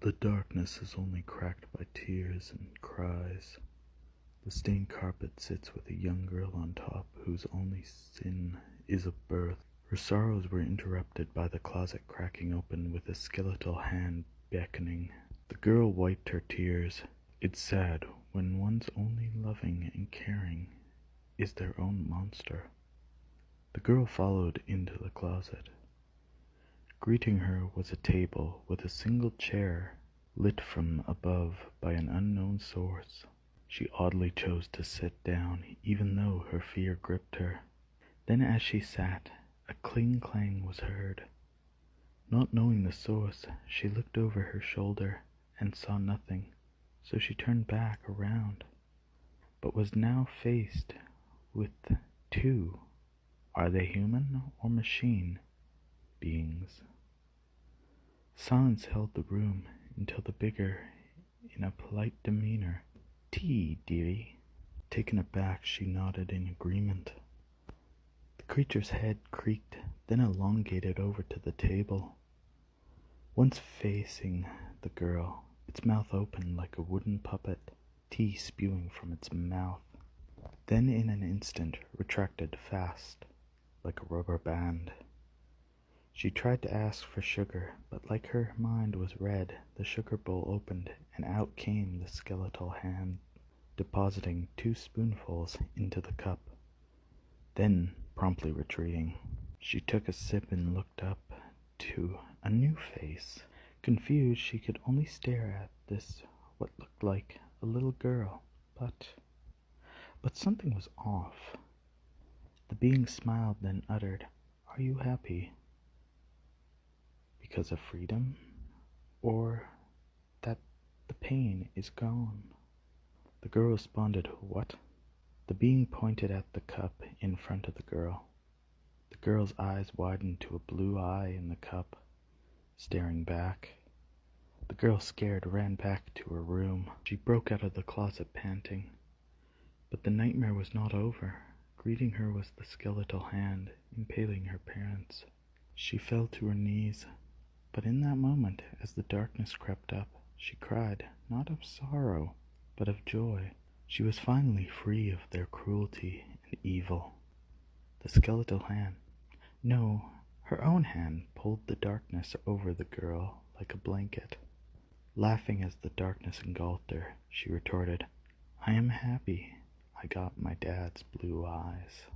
The darkness is only cracked by tears and cries. The stained carpet sits with a young girl on top whose only sin is of birth. Her sorrows were interrupted by the closet cracking open with a skeletal hand beckoning. The girl wiped her tears. It's sad when one's only loving and caring is their own monster. The girl followed into the closet. Greeting her was a table with a single chair lit from above by an unknown source. She oddly chose to sit down, even though her fear gripped her. Then as she sat, a cling-clang was heard. Not knowing the source, she looked over her shoulder and saw nothing, so she turned back around, but was now faced with two, are they human or machine, beings. Silence held the room until the bigger, in a polite demeanor, "Tea, dearie." Taken aback, she nodded in agreement. The creature's head creaked, then elongated over to the table. Once facing the girl, its mouth opened like a wooden puppet, tea spewing from its mouth. Then in an instant retracted fast, like a rubber band. She tried to ask for sugar, but like her mind was red, the sugar bowl opened, and out came the skeletal hand, depositing 2 spoonfuls into the cup. Then, promptly retreating, she took a sip and looked up to a new face. Confused, she could only stare at this, what looked like a little girl, but something was off. The being smiled, then uttered, "Are you happy? Because of freedom, or that the pain is gone?" The girl responded, "What?" The being pointed at the cup in front of the girl. The girl's eyes widened to a blue eye in the cup, staring back. The girl, scared, ran back to her room. She broke out of the closet panting. But the nightmare was not over. Greeting her was the skeletal hand, impaling her parents. She fell to her knees. But in that moment, as the darkness crept up, she cried, not of sorrow, but of joy. She was finally free of their cruelty and evil. The skeletal hand, no, her own hand, pulled the darkness over the girl like a blanket. Laughing as the darkness engulfed her, she retorted, "I am happy. I got my dad's blue eyes."